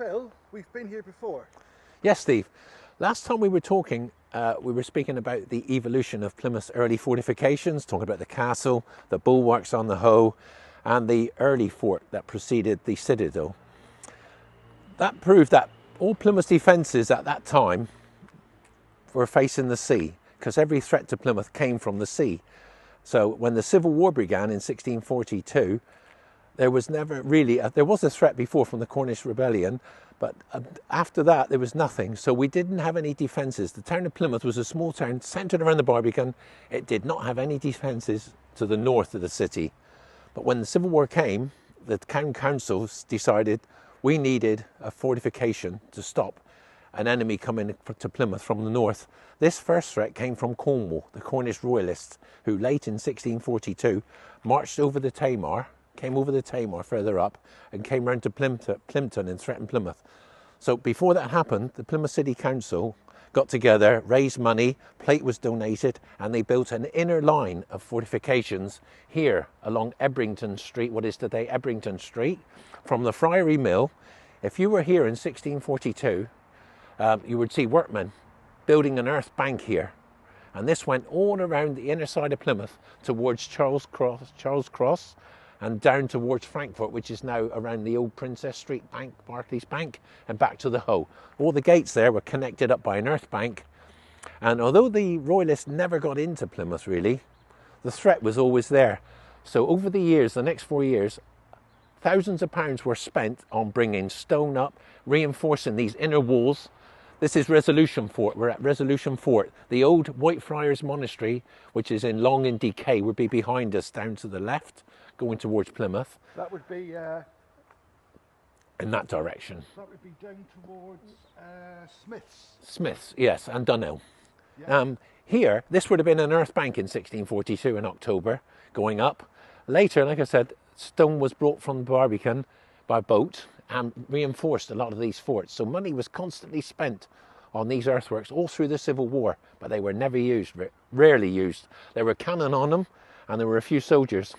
Phil, we've been here before. Yes, Steve. Last time we were talking, we were speaking about the evolution of Plymouth's early fortifications, talking about the castle, the bulwarks on the Hoe, and the early fort that preceded the citadel. That proved that all Plymouth's defences at that time were facing the sea, because every threat to Plymouth came from the sea. So when the Civil War began in 1642, there was never really, there was a threat before from the Cornish Rebellion, but after that there was nothing. So we didn't have any defences. The town of Plymouth was a small town centred around the Barbican. It did not have any defences to the north of the city. But when the Civil War came, the town council decided we needed a fortification to stop an enemy coming to Plymouth from the north. This first threat came from Cornwall, the Cornish royalists, who late in 1642 marched over the Tamar, came over the Tamar further up and came round to Plympton and threatened Plymouth. So before that happened, the Plymouth City Council got together, raised money, plate was donated, and they built an inner line of fortifications here along Ebrington Street, what is today Ebrington Street, from the Friary Mill. If you were here in 1642, you would see workmen building an earth bank here. And this went all around the inner side of Plymouth towards Charles Cross, and down towards Frankfurt, which is now around the old Princess Street Bank, Barclays Bank, and back to the Hoe. All the gates there were connected up by an earth bank. And although the Royalists never got into Plymouth really, the threat was always there. So over the years, the next 4 years, thousands of pounds were spent on bringing stone up, reinforcing these inner walls. This is Resolution Fort. We're at Resolution Fort. The old Whitefriars Monastery, which is in long in decay, would be behind us down to the left, going towards Plymouth. That would be... in that direction. That would be down towards Smith's. Smith's, yes, and Dunhill. Yeah. Here, this would have been an earth bank in 1642 in October, going up. Later, like I said, stone was brought from the Barbican by boat and reinforced a lot of these forts. So money was constantly spent on these earthworks all through the Civil War, but they were never used, rarely used. There were cannon on them and there were a few soldiers.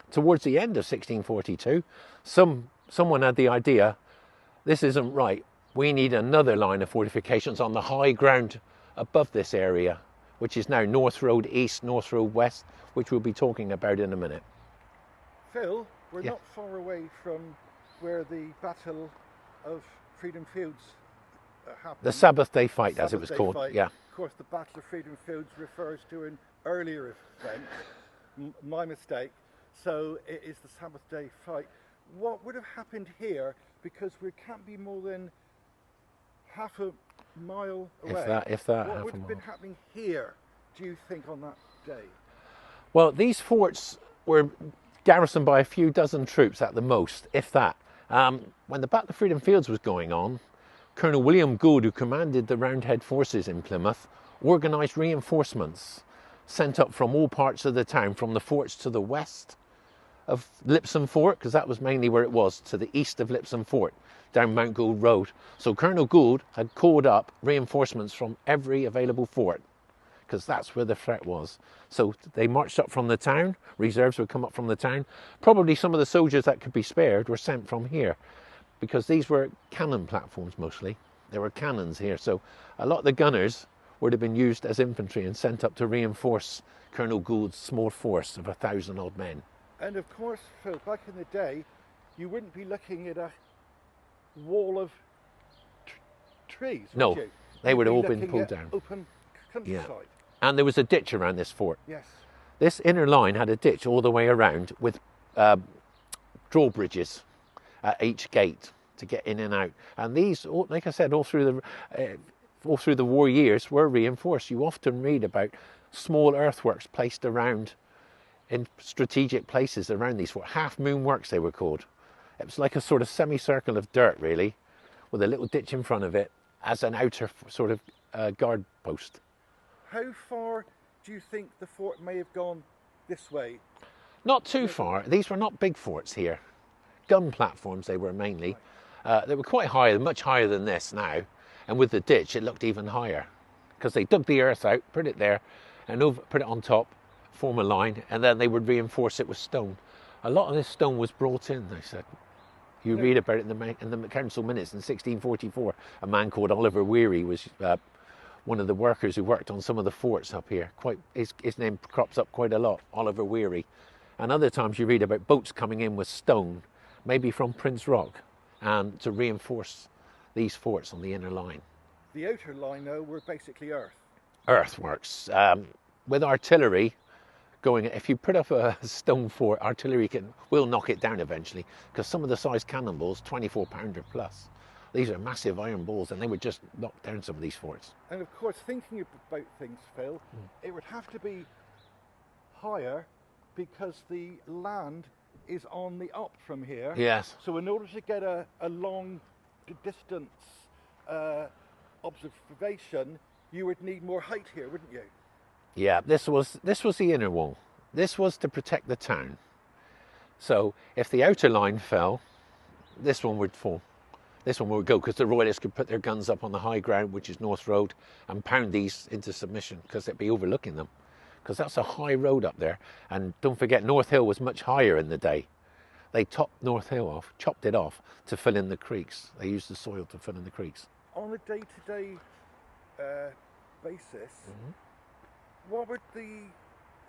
Towards the end of 1642, someone had the idea, this isn't right. We need another line of fortifications on the high ground above this area, which is now North Road East, North Road West, which we'll be talking about in a minute. Phil, we're not far away from where the Battle of Freedom Fields happened. The Sabbath Day Fight, as it was called. Fight. Yeah. Of course, the Battle of Freedom Fields refers to an earlier event. My mistake. So it is the Sabbath Day Fight. What would have happened here, because we can't be more than half a mile away. If that, what would have been happening here, do you think, on that day? Well, these forts were garrisoned by a few dozen troops at the most, if that. When the Battle of Freedom Fields was going on, Colonel William Gould, who commanded the Roundhead forces in Plymouth, organised reinforcements sent up from all parts of the town, from the forts to the west of Lipson Fort, because that was mainly where it was, to the east of Lipson Fort, down Mount Gould Road. So Colonel Gould had called up reinforcements from every available fort, because that's where the threat was. So they marched up from the town, reserves would come up from the town. Probably some of the soldiers that could be spared were sent from here, because these were cannon platforms mostly. There were cannons here, so a lot of the gunners would have been used as infantry and sent up to reinforce Colonel Gould's small force of 1,000 odd men. And of course, Phil, back in the day, you wouldn't be looking at a wall of trees, would no, you? They would have all been looking pulled at down. Open countryside. Yeah. And there was a ditch around this fort. Yes. This inner line had a ditch all the way around with drawbridges at each gate to get in and out. And these, like I said, all through the war years were reinforced. You often read about small earthworks placed around in strategic places around these forts. Half moon works, they were called. It was like a sort of semicircle of dirt, really, with a little ditch in front of it as an outer sort of guard post. How far do you think the fort may have gone this way? Not too far. These were not big forts here. Gun platforms they were mainly. They were quite high, much higher than this now. And with the ditch, it looked even higher, because they dug the earth out, put it there, and put it on top, form a line, and then they would reinforce it with stone. A lot of this stone was brought in, they said. You read about it in the council minutes in 1644. A man called Oliver Weary was one of the workers who worked on some of the forts up here. His name crops up quite a lot, Oliver Weary. And other times you read about boats coming in with stone, maybe from Prince Rock, and to reinforce these forts on the inner line. The outer line, though, were basically earth. Earthworks. With artillery going, if you put up a stone fort, artillery will knock it down eventually, because some of the size cannonballs, 24-pounder plus. These are massive iron balls, and they would just knock down some of these forts. And of course, thinking about things, Phil, it would have to be higher because the land is on the up from here. Yes. So in order to get a long distance observation, you would need more height here, wouldn't you? Yeah, this was the inner wall. This was to protect the town. So if the outer line fell, this one would fall. This one would go, because the royalists could put their guns up on the high ground, which is North Road, and pound these into submission, because they'd be overlooking them. Because that's a high road up there. And don't forget, North Hill was much higher in the day. They topped North Hill off, chopped it off to fill in the creeks. They used the soil to fill in the creeks. On a day-to-day basis, what would the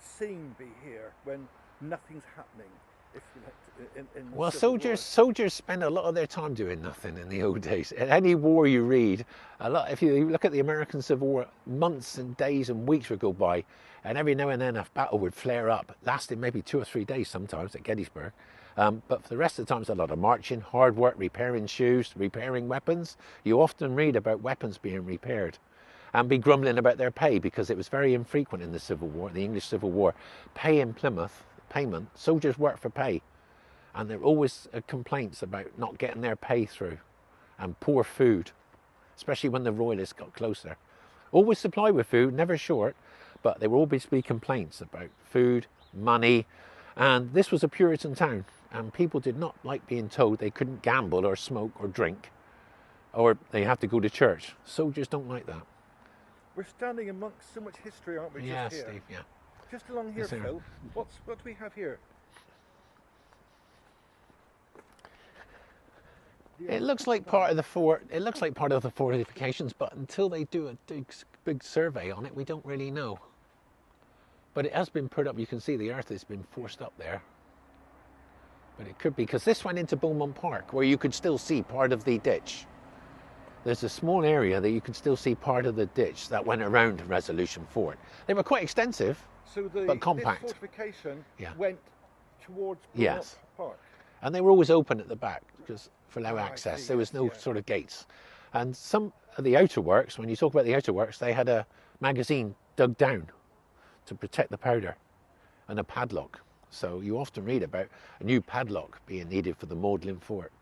scene be here when nothing's happening? If you like, in well, soldiers spend a lot of their time doing nothing in the old days. In any war you read, if you look at the American Civil War, months and days and weeks would go by, and every now and then a battle would flare up, lasting maybe 2 or 3 days sometimes at Gettysburg. But for the rest of the time, it's a lot of marching, hard work, repairing shoes, repairing weapons. You often read about weapons being repaired, and be grumbling about their pay, because it was very infrequent in the Civil War, the English Civil War. Pay in Plymouth, payment, soldiers work for pay, and there were always complaints about not getting their pay through, and poor food, especially when the royalists got closer. Always supply with food, never short, but there will always be complaints about food, money, and this was a Puritan town, and people did not like being told they couldn't gamble or smoke or drink, or they have to go to church. Soldiers don't like that. We're standing amongst so much history, aren't we? Yeah, just here? Steve, yeah. Just along here, Phil, what do we have here? It looks like part of the fort. It looks like part of the fortifications, but until they do a big survey on it, we don't really know. But it has been put up. You can see the earth has been forced up there. But it could be, because this went into Beaumont Park, where you could still see part of the ditch. There's a small area that you can still see part of the ditch that went around Resolution Fort. They were quite extensive, but compact. This fortification went towards Beaumont Park. And they were always open at the back, because for low access. There was no sort of gates. And some of the outer works, when you talk about the outer works, they had a magazine dug down to protect the powder, and a padlock. So you often read about a new padlock being needed for the Magdalen Fort.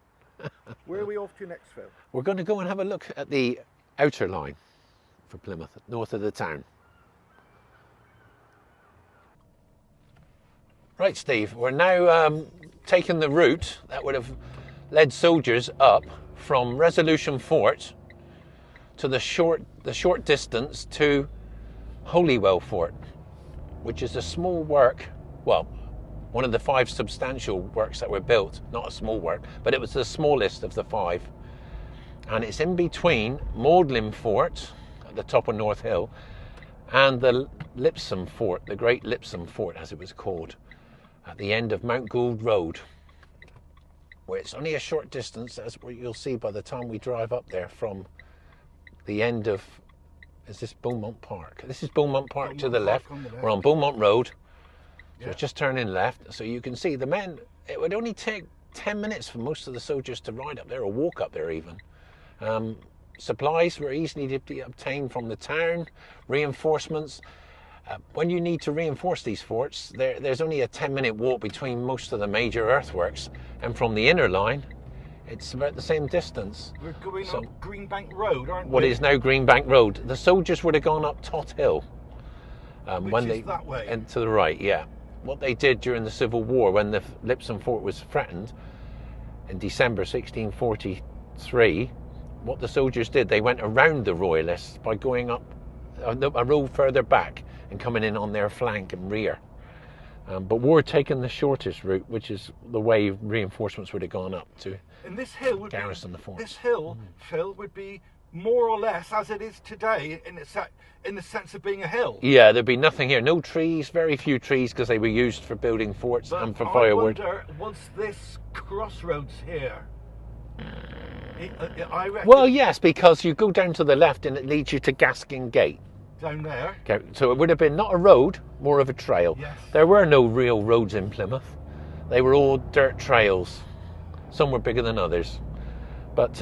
Where are we off to next, Phil? We're going to go and have a look at the outer line for Plymouth, north of the town. Right, Steve, we're now taking the route that would have led soldiers up from Resolution Fort to the short distance to Holywell Fort, which is a small work, well, one of the 5 substantial works that were built, not a small work, but it was the smallest of the 5. And it's in between Magdalen Fort, at the top of North Hill, and the Lipson Fort, the Great Lipson Fort, as it was called, at the end of Mount Gould Road, where it's only a short distance, as you'll see by the time we drive up there, from the end of, is this Beaumont Park? This is Beaumont Park to the left. We're on Beaumont Road. So it's just turning left, so you can see the men. It would only take 10 minutes for most of the soldiers to ride up there, or walk up there even. Supplies were easily to be obtained from the town, reinforcements. When you need to reinforce these forts, there's only a 10-minute walk between most of the major earthworks, and from the inner line, it's about the same distance. We're going up Greenbank Road, aren't we? What is now Greenbank Road. The soldiers would have gone up Tot Hill. Which is that way? And to the right, yeah. What they did during the Civil War, when the Lipson Fort was threatened in December 1643, what the soldiers did, they went around the royalists by going up a road further back and coming in on their flank and rear. But we're taking the shortest route, which is the way reinforcements would have gone up to And this hill would garrison the fort. This hill, Phil, would be more or less as it is today in the sense of being a hill. Yeah, there'd be nothing here. No trees, very few trees, because they were used for building forts and for firewood. I wonder, was this crossroads here? I reckon. Well, yes, because you go down to the left and it leads you to Gaskin Gate. Down there. Okay, so it would have been not a road, more of a trail. Yes. There were no real roads in Plymouth. They were all dirt trails. Some were bigger than others, but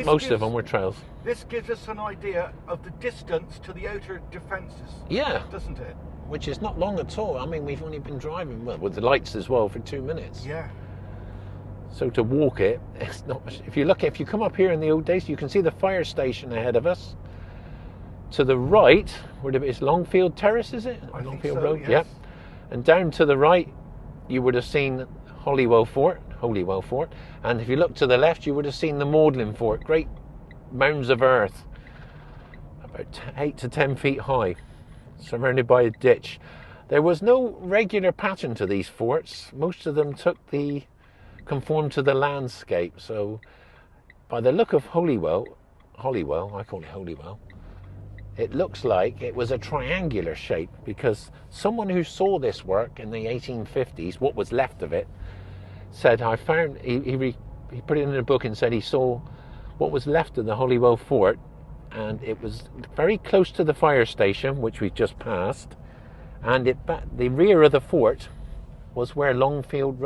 most of them were trails. This gives us an idea of the distance to the outer defences. Yeah. Doesn't it? Which is not long at all. I mean, we've only been driving, well, with the lights as well, for 2 minutes. Yeah. So to walk it, it's not much. If you come up here in the old days, you can see the fire station ahead of us. To the right, where it's Longfield Terrace, is it? I think Longfield so, Road, yes. yep. And down to the right, you would have seen Holywell Fort. And if you look to the left, you would have seen the Magdalen Fort, great mounds of earth, about 8 to 10 feet high, surrounded by a ditch. There was no regular pattern to these forts. Most of them conformed to the landscape. So by the look of Holywell, I call it Holywell, it looks like it was a triangular shape, because someone who saw this work in the 1850s, what was left of it, said, he put it in a book and said he saw what was left of the Holywell Fort, and it was very close to the fire station, which we've just passed, and the rear of the fort was where Longfield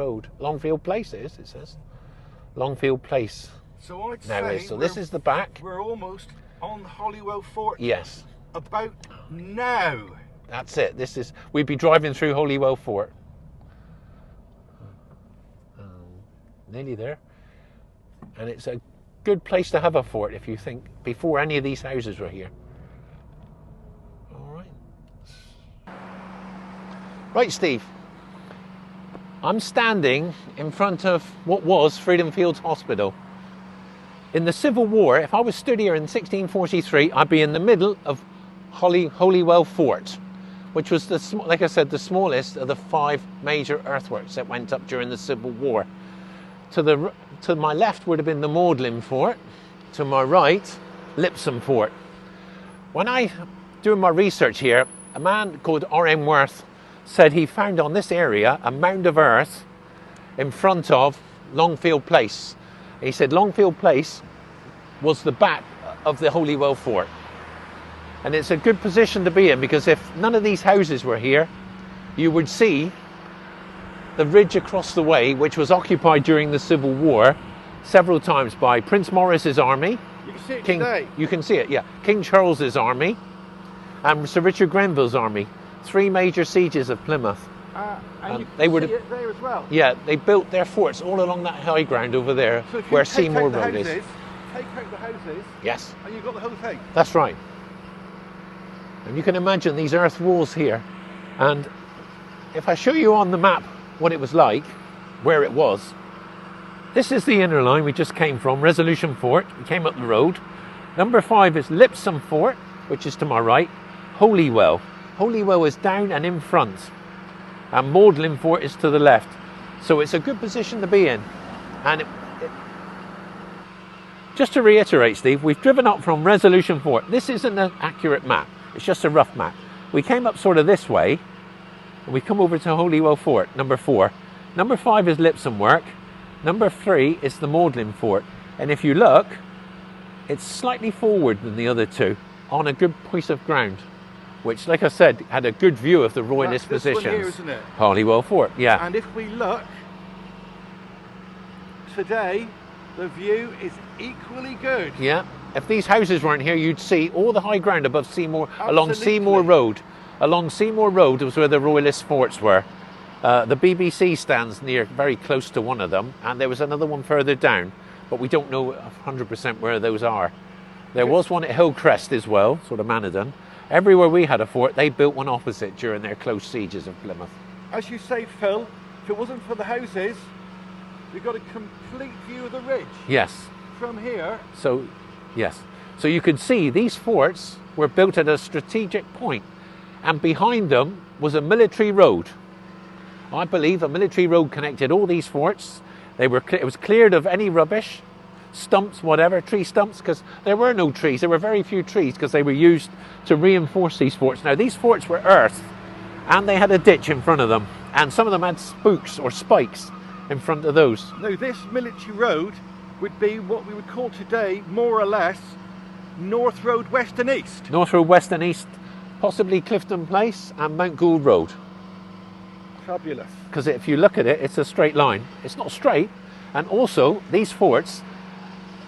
Place is, it says. Longfield Place. So I'd now say is. So this is the back. We're almost on the Holywell Fort. Yes. About now. That's it. We'd be driving through Holywell Fort. Nearly there. And it's a good place to have a fort, if you think, before any of these houses were here. All right. Right, Steve. I'm standing in front of what was Freedom Fields Hospital. In the Civil War, if I was stood here in 1643, I'd be in the middle of Holywell Fort, which was, like I said, the smallest of the 5 major earthworks that went up during the Civil War. To my left would have been the Magdalen Fort. To my right, Lipson Fort. When I doing my research here, a man called R.M. Worth said he found on this area a mound of earth in front of Longfield Place. He said Longfield Place was the back of the Holywell Fort. And it's a good position to be in, because if none of these houses were here, you would see the ridge across the way, which was occupied during the Civil War several times by Prince Maurice's army. You can see it today. You can see it, yeah. King Charles's army and Sir Richard Grenville's army. 3 major sieges of Plymouth. And you can see it there as well. Yeah, they built their forts all along that high ground over there, so if where you take Seymour out the Road houses, is. Take out the houses. Yes. And you've got the whole thing. That's right. And you can imagine these earth walls here. And if I show you on the map what it was like, where it was, this is the inner line we just came from, Resolution Fort. We came up the road. Number 5 is Lipson Fort, which is to my right. Holywell. Holywell is down and in front. And Magdalen Fort is to the left. So it's a good position to be in. And just to reiterate, Steve, we've driven up from Resolution Fort. This isn't an accurate map. It's just a rough map. We came up sort of this way, and we come over to Holywell Fort, number 4. Number 5 is Lipson Work. Number 3 is the Magdalen Fort. And if you look, it's slightly forward than the other 2, on a good piece of ground, which, like I said, had a good view of the royalist positions. One here, isn't it? Holywell Fort, yeah. And if we look, today, the view is equally good. Yeah. If these houses weren't here, you'd see all the high ground above Seymour, Absolutely. along Seymour Road. Along Seymour Road was where the royalist forts were. The BBC stands very close to one of them, and there was another one further down, but we don't know 100% where those are. There was one at Hillcrest as well, sort of Manadon. Everywhere we had a fort, they built one opposite during their close sieges of Plymouth. As you say, Phil, if it wasn't for the houses, we've got a complete view of the ridge. Yes. From here. So, yes. So you could see these forts were built at a strategic point, and behind them was a military road. I believe a military road connected all these forts, It was cleared of any rubbish, stumps, whatever, tree stumps, because there were no trees. There were very few trees because they were used to reinforce these forts. Now, these forts were earth, and they had a ditch in front of them, and some of them had spooks or spikes in front of those. Now, this military road would be what we would call today, more or less, North Road West and East. North Road West and East, possibly Clifton Place and Mount Gould Road. Fabulous. Because if you look at it, it's a straight line. It's not straight. And also, these forts,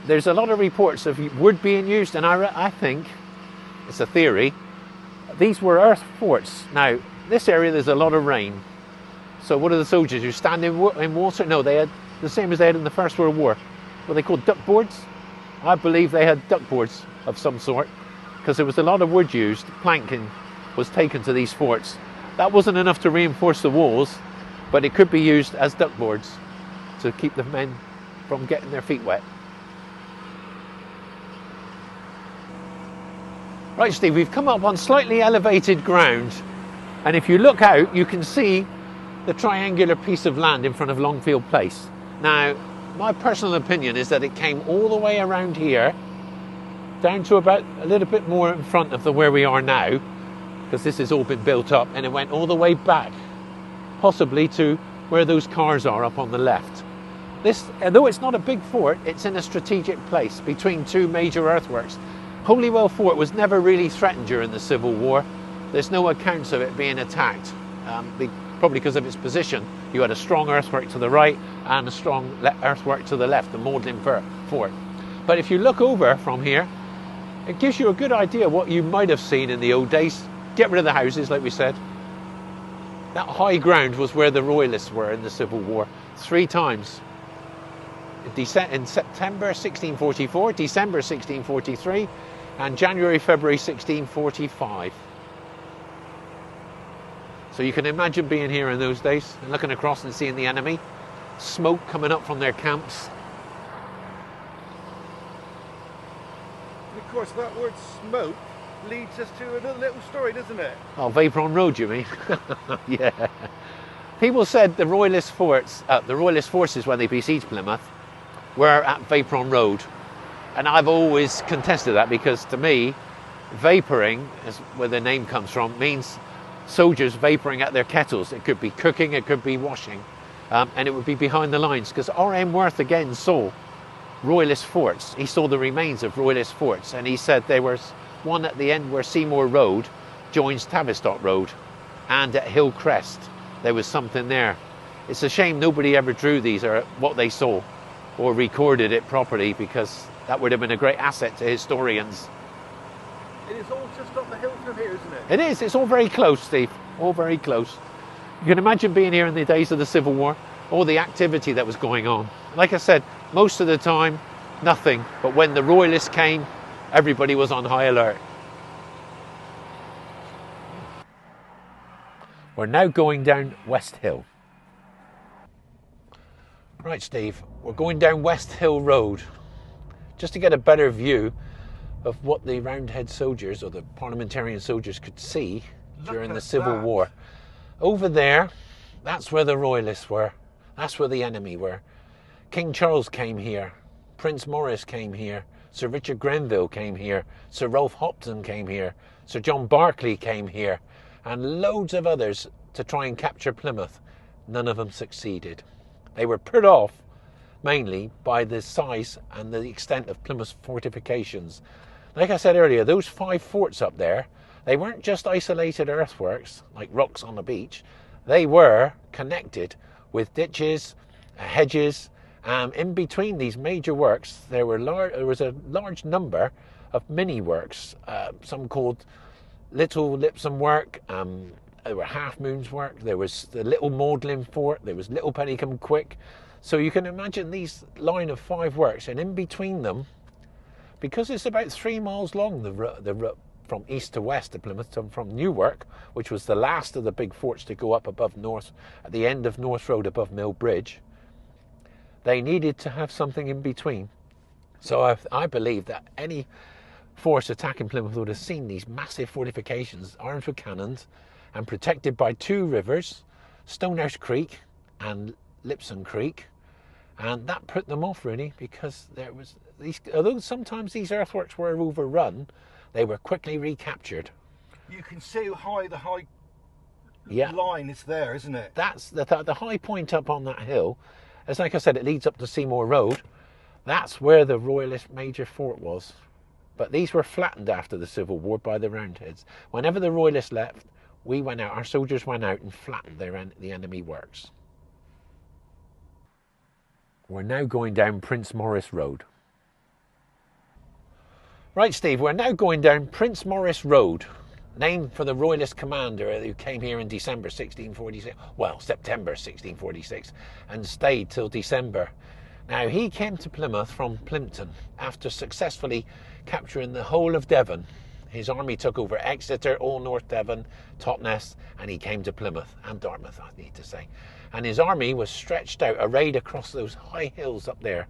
there's a lot of reports of wood being used, and I think, it's a theory, these were earth forts. Now, this area, there's a lot of rain. So what do the soldiers do? Stand in water? No, they had the same as they had in the First World War. What they called duckboards? I believe they had duckboards of some sort, because there was a lot of wood used. Planking was taken to these forts. That wasn't enough to reinforce the walls, but it could be used as duckboards to keep the men from getting their feet wet. Right, Steve, we've come up on slightly elevated ground, and if you look out, you can see the triangular piece of land in front of Longfield Place. Now, my personal opinion is that it came all the way around here, down to about a little bit more in front of where we are now, because this has all been built up, and it went all the way back, possibly to where those cars are up on the left. This, although it's not a big fort, it's in a strategic place between two major earthworks. Holywell Fort was never really threatened during the Civil War. There's no accounts of it being attacked, probably because of its position. You had a strong earthwork to the right and a strong earthwork to the left, the Magdalen Fort. But if you look over from here, it gives you a good idea what you might have seen in the old days. Get rid of the houses, like we said. That high ground was where the Royalists were in the Civil War 3 times. In September 1644, December 1643, and January, February 1645. So you can imagine being here in those days and looking across and seeing the enemy, smoke coming up from their camps. And of course, that word smoke leads us to another little story, doesn't it? Oh, Vapor on Road, you mean? Yeah. People said the Royalist forces, when they besieged Plymouth, were at Vapor on Road. And I've always contested that, because to me, vapouring, is where the name comes from, means soldiers vapouring at their kettles. It could be cooking, it could be washing, and it would be behind the lines, because R.M. Worth again saw Royalist forts. He saw the remains of Royalist forts, and he said there was one at the end where Seymour Road joins Tavistock Road, and at Hill Crest there was something there. It's a shame nobody ever drew these, or what they saw, or recorded it properly, because that would have been a great asset to historians. It is all just up the hill from here, isn't it? It is. It's all very close, Steve. All very close. You can imagine being here in the days of the Civil War, all the activity that was going on. Like I said, most of the time, nothing. But when the Royalists came, everybody was on high alert. We're now going down West Hill. Right, Steve, we're going down West Hill Road, just to get a better view of what the Roundhead soldiers, or the Parliamentarian soldiers, could see during the Civil War. Over there, that's where the Royalists were. That's where the enemy were. King Charles came here. Prince Maurice came here. Sir Richard Grenville came here. Sir Ralph Hopton came here. Sir John Berkeley came here. And loads of others to try and capture Plymouth. None of them succeeded. They were put off mainly by the size and the extent of Plymouth's fortifications. Like I said earlier, those 5 forts up there, they weren't just isolated earthworks like rocks on the beach. They were connected with ditches, hedges, and in between these major works there was a large number of mini works, some called Little Lipson work, there were Half Moon's work, there was the Little Magdalen Fort, there was Little Petticombe Quick. So you can imagine these line of 5 works, and in between them, because it's about 3 miles long, the route from east to west of Plymouth, from Newark, which was the last of the big forts to go up above North, at the end of North Road above Mill Bridge, they needed to have something in between. So I believe that any force attacking Plymouth would have seen these massive fortifications, armed with cannons, and protected by 2 rivers, Stonehouse Creek and Lipson Creek, And that put them off really, because there was these, although sometimes these earthworks were overrun, they were quickly recaptured. You can see how the high Yeah. line is there, isn't it? That's the high point up on that hill. As like I said, it leads up to Seymour Road. That's where the Royalist major fort was. But these were flattened after the Civil War by the Roundheads. Whenever the Royalists left, we went out, our soldiers went out and flattened the enemy works. We're now going down Prince Maurice Road. Right, Steve, we're now going down Prince Maurice Road, named for the Royalist commander who came here in December 1646, well, September 1646, and stayed till December. Now, he came to Plymouth from Plympton after successfully capturing the whole of Devon. His army took over Exeter, all North Devon, Totnes, and he came to Plymouth, and Dartmouth, I need to say. And his army was stretched out, arrayed across those high hills up there.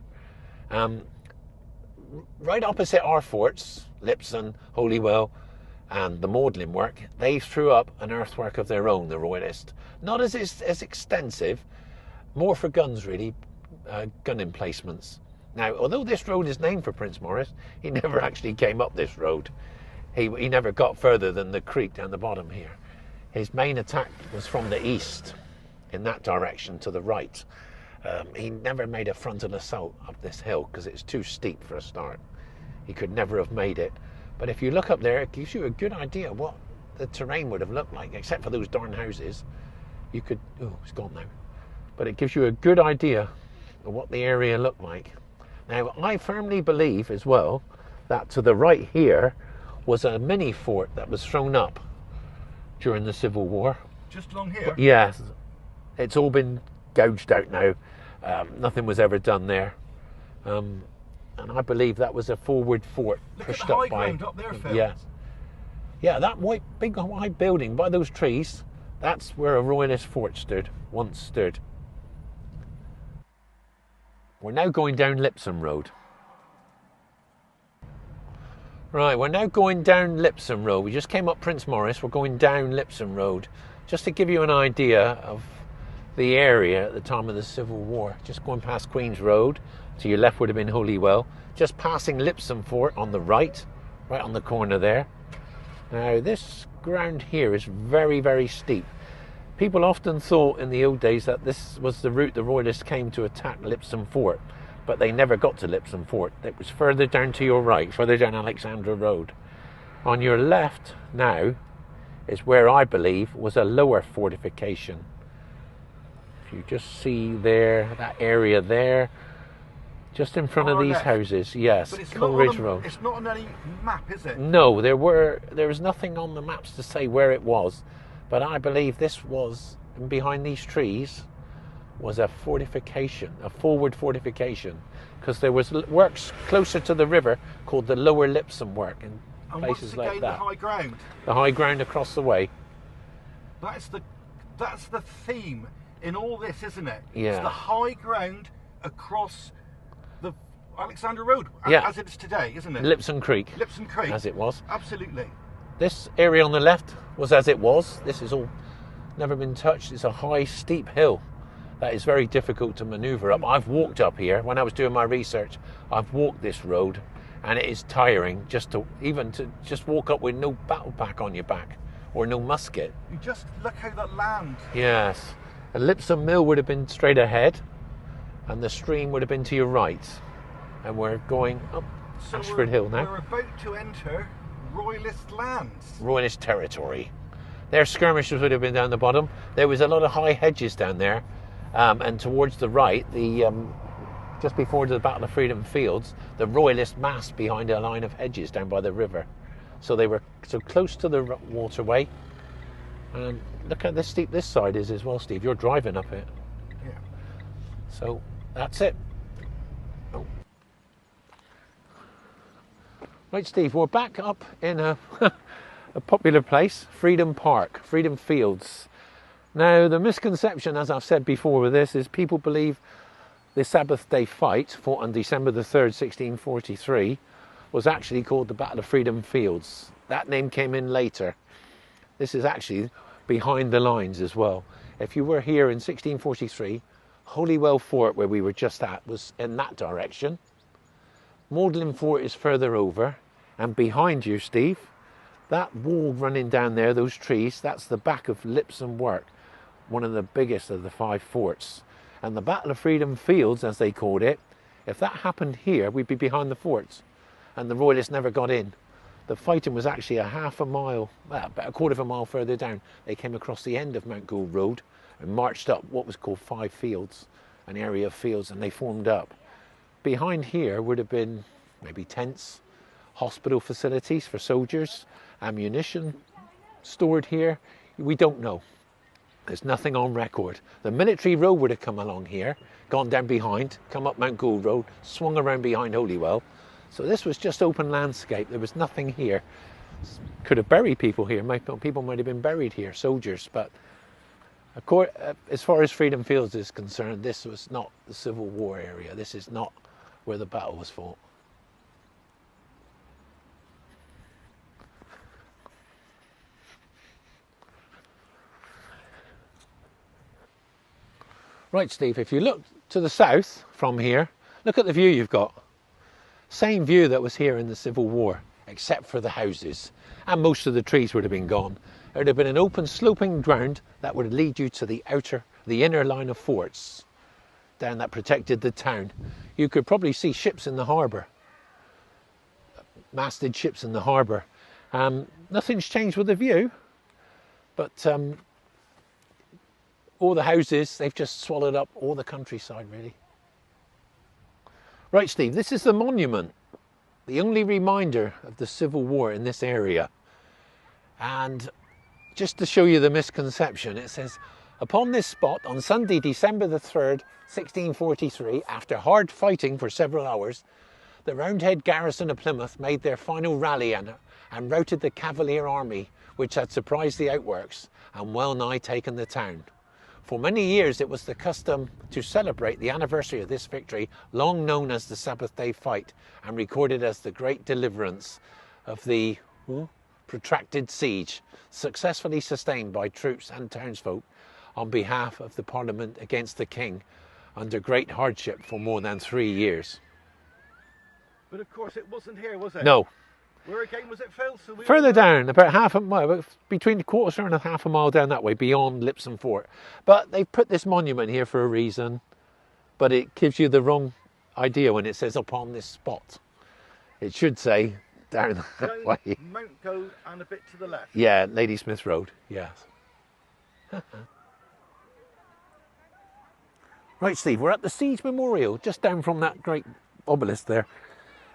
Right opposite our forts, Lipson, Holywell, and the Magdalen work, they threw up an earthwork of their own, the Royalists. Not as extensive, more for guns really, gun emplacements. Now, although this road is named for Prince Maurice, he never actually came up this road. He never got further than the creek down the bottom here. His main attack was from the east, in that direction to the right. He never made a frontal assault up this hill because it's too steep for a start. He could never have made it. But if you look up there, it gives you a good idea what the terrain would have looked like, except for those darn houses. You could, oh, it's gone now. But it gives you a good idea of what the area looked like. Now, I firmly believe as well that to the right here was a mini fort that was thrown up during the Civil War. Just along here? Yeah, it's all been gouged out now. Nothing was ever done there. And I believe that was a forward fort pushed up by... Look at the high ground up there, Phil. Yeah. Yeah, that big white building by those trees, that's where a Royalist fort once stood. We're now going down Lipson Road. Right, we're now going down Lipson Road. We just came up Prince Maurice, we're going down Lipson Road. Just to give you an idea of the area at the time of the Civil War. Just going past Queen's Road, to your left would have been Holywell. Just passing Lipson Fort on the right on the corner there. Now this ground here is very, very steep. People often thought in the old days that this was the route the Royalists came to attack Lipson Fort, but they never got to Lipson Fort. It was further down to your right, further down Alexandra Road. On your left now is where I believe was a lower fortification. If you just see there, that area there, just in front of these houses, yes, Coleridge Road. It's not on any map, is it? No, there was nothing on the maps to say where it was, but I believe this was, behind these trees, was a fortification, a forward fortification, because there was works closer to the river called the Lower Lipson work and places like that. The high ground. The high ground across the way. That's the theme in all this, isn't it? Yeah. It's the high ground across the Alexandra Road, yeah, as it is today, isn't it? Lipson Creek. Lipson Creek. As it was. Absolutely. This area on the left was as it was. This is all never been touched. It's a high, steep hill that is very difficult to manoeuvre up. I've walked up here when I was doing my research. I've walked this road, and it is tiring just to walk up with no battle pack on your back or no musket. You just look how that land. Yes. And Lipson Mill would have been straight ahead, and the stream would have been to your right. And we're going up Ashford Hill now. We're about to enter Royalist lands. Royalist territory. Their skirmishers would have been down the bottom. There was a lot of high hedges down there. And towards the right, just before the Battle of Freedom Fields, the Royalists massed behind a line of hedges down by the river. So they were so close to the waterway. And look how steep this side is as well, Steve. You're driving up it. Yeah. So that's it. Oh. Right, Steve, we're back up in a popular place, Freedom Park, Freedom Fields. Now, the misconception, as I've said before with this, is people believe the Sabbath Day fight, fought on December the 3rd, 1643, was actually called the Battle of Freedom Fields. That name came in later. This is actually behind the lines as well. If you were here in 1643, Holywell Fort, where we were just at, was in that direction. Magdalen Fort is further over, and behind you, Steve, that wall running down there, those trees, that's the back of Lipson Work, one of the biggest of the 5 forts. And the Battle of Freedom Fields, as they called it, if that happened here, we'd be behind the forts, and the Royalists never got in. The fighting was actually a half a mile, well, about a quarter of a mile further down. They came across the end of Mount Gould Road and marched up what was called 5 fields, an area of fields, and they formed up. Behind here would have been maybe tents, hospital facilities for soldiers, ammunition stored here. We don't know. There's nothing on record. The military road would have come along here, gone down behind, come up Mount Gould Road, swung around behind Holywell. So this was just open landscape. There was nothing here. Could have buried people here. People might have been buried here, soldiers. But as far as Freedom Fields is concerned, this was not the Civil War area. This is not where the battle was fought. Right, Steve, if you look to the south from here, look at the view you've got. Same view that was here in the Civil War, except for the houses. And most of the trees would have been gone. It would have been an open sloping ground that would lead you to the inner line of forts down that protected the town. You could probably see ships in the harbour, masted ships in the harbour. Nothing's changed with the view, but all the houses, they've just swallowed up all the countryside, really. Right, Steve, this is the monument, the only reminder of the Civil War in this area. And just to show you the misconception, it says, upon this spot on Sunday, December the 3rd, 1643, after hard fighting for several hours, the Roundhead garrison of Plymouth made their final rally and routed the Cavalier army, which had surprised the outworks and well nigh taken the town. For many years it was the custom to celebrate the anniversary of this victory, long known as the Sabbath Day Fight and recorded as the great deliverance of the protracted siege, successfully sustained by troops and townsfolk on behalf of the Parliament against the King under great hardship for more than 3 years. But of course it wasn't here, was it? No. Where again was it, Phil? So Further down, about half a mile, between a quarter and a half a mile down that way, beyond Lipson Fort. But they've put this monument here for a reason, but it gives you the wrong idea when it says upon this spot. It should say down that way. Mount Gould and a bit to the left. Yeah, Ladysmith Road, yes. Right, Steve, we're at the Siege Memorial, just down from that great obelisk there.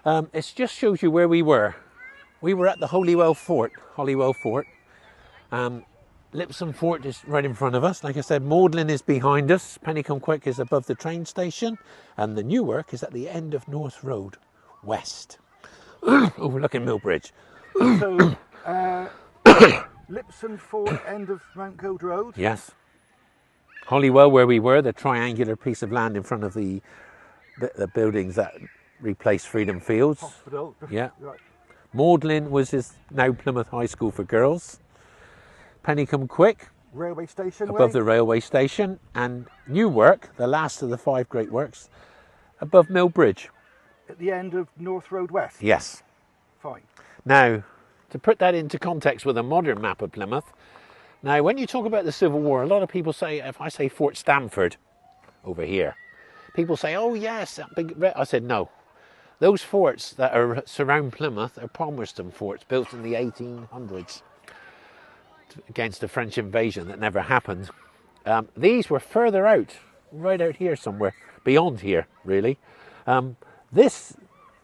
It just shows you where we were. We were at the Holywell Fort. Lipson Fort is right in front of us. Like I said, Magdalen is behind us. Pennycombe is above the train station. And the Newark is at the end of North Road, west, overlooking Millbridge. So, Lipson Fort, end of Mount Gould Road? Yes. Holywell, where we were, the triangular piece of land in front of the buildings that replaced Freedom Fields. Hospital. Yeah. Right. Magdalen was now Plymouth High School for girls. Pennycombe Railway station above way? the railway station, and Newark, the last of the 5 great works, above Millbridge. At the end of North Road West? Yes. Fine. Now, to put that into context with a modern map of Plymouth, now when you talk about the Civil War, a lot of people say, if I say Fort Stamford over here, people say, oh yes, that big. I said no. Those forts that surround Plymouth are Palmerston forts built in the 1800s against the French invasion that never happened. These were further out, right out here somewhere, beyond here really. This,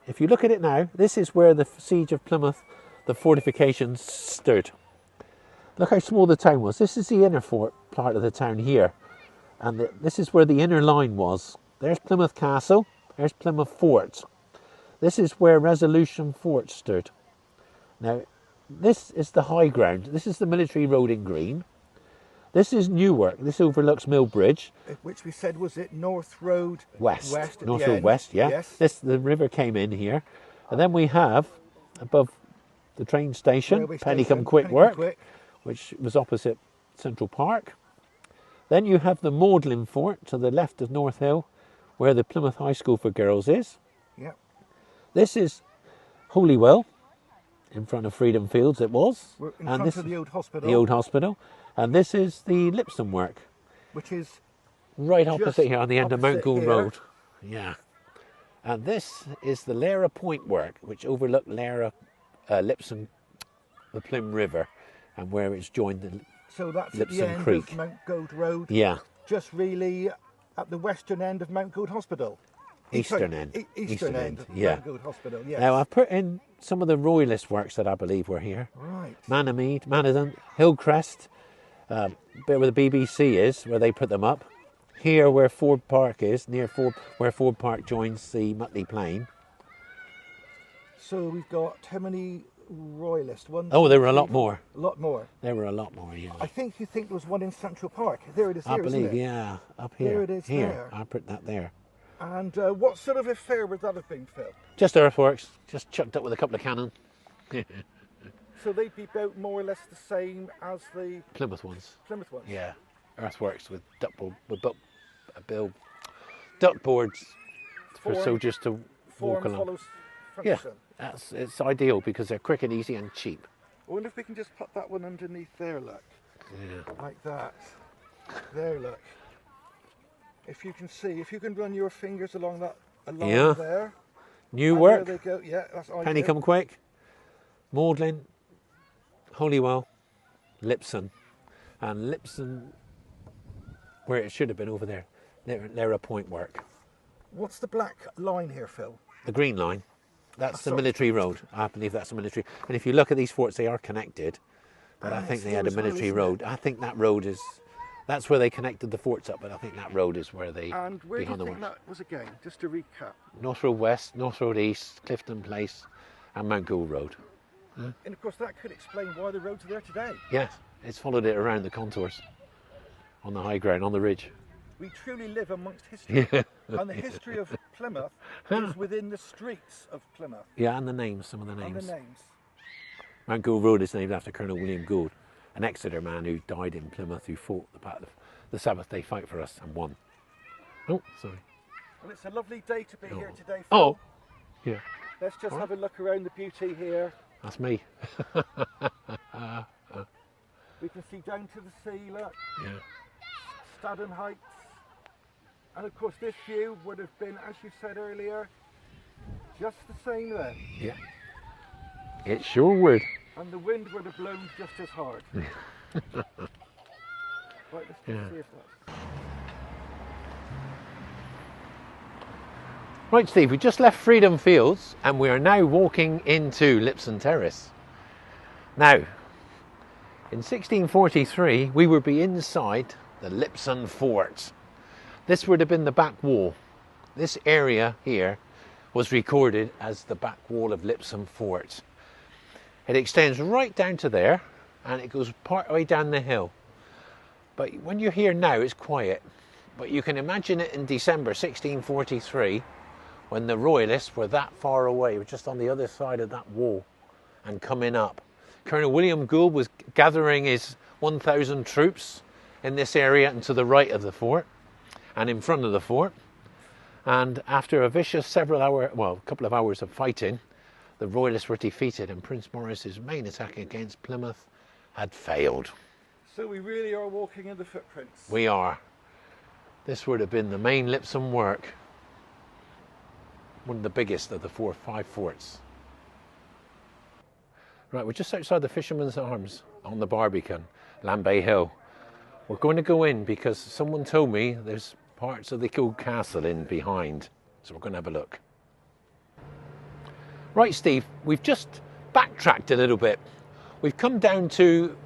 if you look at it now, this is where the siege of Plymouth, the fortifications stood. Look how small the town was. This is the inner fort part of the town here. And this is where the inner line was. There's Plymouth Castle, there's Plymouth Fort. This is where Resolution Fort stood. Now, this is the high ground. This is the military road in green. This is Newark. This overlooks Millbridge. Which we said, was it North Road West? West North Road West, yeah. Yes. The river came in here. And then we have, above the train station, Pennycombe Work, which was opposite Central Park. Then you have the Magdalen Fort to the left of North Hill, where the Plymouth High School for Girls is. Yep. This is Holywell, in front of Freedom Fields it was. We're in front of the old hospital. The old hospital. And this is the Lipson work. Which is right opposite here on the end of Mount Gould here. Road. Yeah. And this is the Lara Point work, which overlooked Lara, Lipson, the Plym River, and where it's joined the So that's Lipson at the end Creek. of Mount Gould Road. Yeah. Just really at the western end of Mount Gould Hospital. Eastern end. Eastern end of yeah. Mount Gould Hospital, yes. Now I've put in some of the Royalist works that I believe were here. Right. Manamead, Manadon, Hillcrest, bit where the BBC is, where they put them up. Here where Ford Park is, where Ford Park joins the Mutley Plain. So we've got how many Royalist ones? Oh, there were a lot more. A lot more. There were a lot more, yeah. I think there was one in Central Park. There it is. I here, believe, isn't it? yeah, up here. There it is. Here, there. I put that there. And what sort of affair would that have been, Phil? Just earthworks, just chucked up with a couple of cannon. So they'd be built more or less the same as the Plymouth ones. Plymouth ones. Yeah, earthworks with duckboards for soldiers to walk along. Follows Yeah, function. it's ideal because they're quick and easy and cheap. I wonder if we can just put that one underneath there, look. Yeah. Like that. There, look. If you can see, if you can run your fingers along that Yeah. there. New and work. There they go. Yeah, that's ideal. Penny come quick. Magdalen, Holywell, Lipson, and Lipson, where it should have been over there. Lara Point work. What's the black line here, Phil? The green line. That's the sorry. military road. I believe that's the military. And if you look at these forts, they are connected. But I think it's they there had a as well, military isn't road. I think that road is. That's where they connected the forts up. But I think that road is where they. And where do you behind the think works. that was again? Just to recap. North Road West, North Road East, Clifton Place, and Mount Gould Road. And of course, that could explain why the roads are there today. Yes, it's followed it around the contours, on the high ground, on the ridge. We truly live amongst history. And the history of Plymouth is within the streets of Plymouth. Yeah, and the names, some of the And names. the names. Mount Gould Road is named after Colonel William Gould, an Exeter man who died in Plymouth, who fought the Sabbath Day fight for us and won. Oh, sorry. Well, it's a lovely day to be here today, Phil. Oh, yeah, Let's just have a look around the beauty here. that's me. We can see down to the sea, look. Yeah. Staden Heights. And of course, this view would have been, as you said earlier, just the same then. Yeah. It sure would. And the wind would have blown just as hard. Right, let's just see if that's... Right, Steve, we just left Freedom Fields and we are now walking into Lipson Terrace. Now, in 1643, we would be inside the Lipson Fort. This would have been the back wall. This area here was recorded as the back wall of Lipson Fort. It extends right down to there and it goes part way down the hill. But when you're here now, it's quiet. But you can imagine it in December 1643 when the Royalists were that far away, were just on the other side of that wall and coming up. Colonel William Gould was gathering his 1,000 troops in this area and to the right of the fort and in front of the fort. And after a vicious couple of hours of fighting, the Royalists were defeated and Prince Maurice's main attack against Plymouth had failed. So we really are walking in the footprints. We are. This would have been the main Lipson work. One of the biggest of the 4 or 5 forts. Right, we're just outside the Fisherman's Arms on the Barbican, Lambay Hill. We're going to go in because someone told me there's parts of the old castle in behind. So we're going to have a look. Right, Steve, we've just backtracked a little bit. We've come down to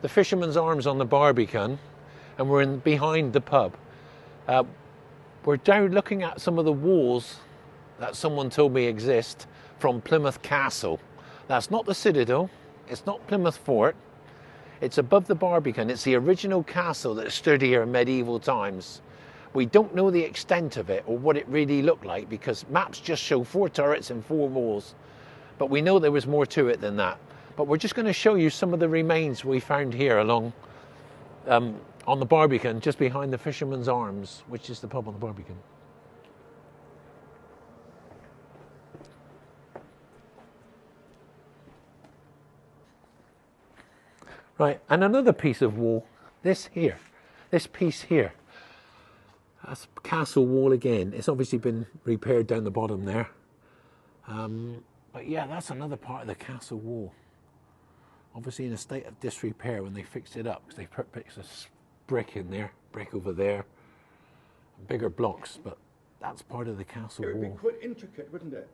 the Fisherman's Arms on the Barbican and we're behind the pub. We're down looking at some of the walls that someone told me exist from Plymouth Castle. That's not the Citadel, it's not Plymouth Fort, it's above the Barbican. It's the original castle that stood here in medieval times. We don't know the extent of it or what it really looked like because maps just show 4 turrets and 4 walls. But we know there was more to it than that. But we're just going to show you some of the remains we found here along on the Barbican, just behind the Fisherman's Arms, which is the pub on the Barbican. Right, and another piece of wall, this piece here. That's castle wall again. It's obviously been repaired down the bottom there. But yeah, that's another part of the castle wall. Obviously in a state of disrepair when they fixed it up, because they put bits of brick in there, brick over there, bigger blocks, but that's part of the castle wall. It would be quite intricate, wouldn't it?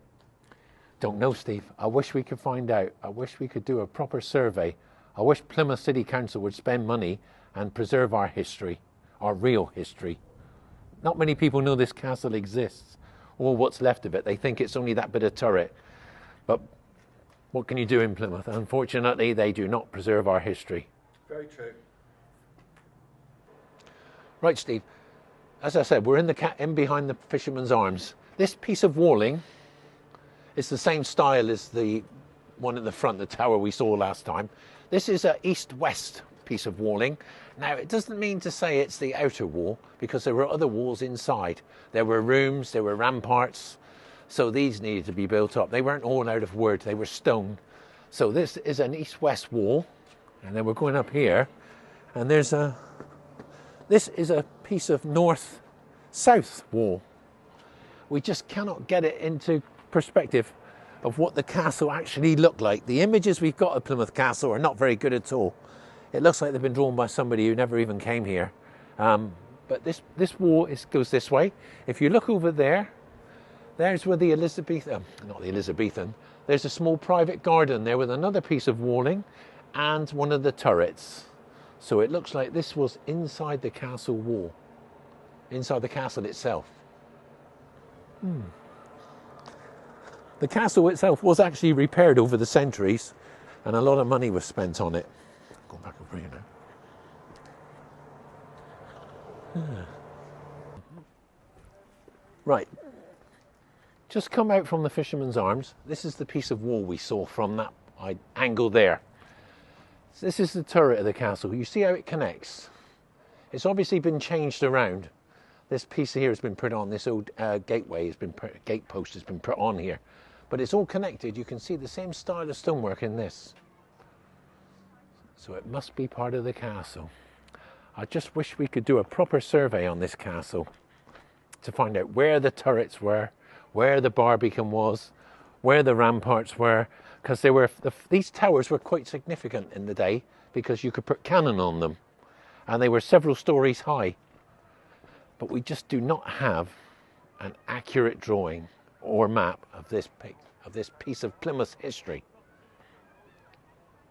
Don't know, Steve. I wish we could find out. I wish we could do a proper survey. I wish Plymouth City Council would spend money and preserve our history, our real history. Not many people know this castle exists, or what's left of it. They think it's only that bit of turret. But what can you do in Plymouth? Unfortunately, they do not preserve our history. Very true. Right, Steve. As I said, we're in behind the Fisherman's Arms. This piece of walling is the same style as the one at the front, the tower we saw last time. This is an east-west piece of walling. Now, it doesn't mean to say it's the outer wall, because there were other walls inside. There were rooms, there were ramparts, so these needed to be built up. They weren't all out of wood, they were stone. So this is an east-west wall, and then we're going up here, and this is a piece of north-south wall. We just cannot get it into perspective of what the castle actually looked like. The images we've got of Plymouth Castle are not very good at all. It looks like they've been drawn by somebody who never even came here. But this wall goes this way. If you look over there, there's where the Elizabethan, not the Elizabethan, there's a small private garden there with another piece of walling and one of the turrets. So it looks like this was inside the castle wall, inside the castle itself. The castle itself was actually repaired over the centuries, and a lot of money was spent on it. Go back over here now. Right, just come out from the Fisherman's Arms. This is the piece of wall we saw from that angle there. So this is the turret of the castle. You see how it connects? It's obviously been changed around. This piece here has been put on, this old gateway has been put, gate post has been put on here. But it's all connected. You can see the same style of stonework in this. So it must be part of the castle. I just wish we could do a proper survey on this castle to find out where the turrets were, where the Barbican was, where the ramparts were, because these towers were quite significant in the day because you could put cannon on them, and they were several stories high. But we just do not have an accurate drawing or map of this piece of Plymouth history.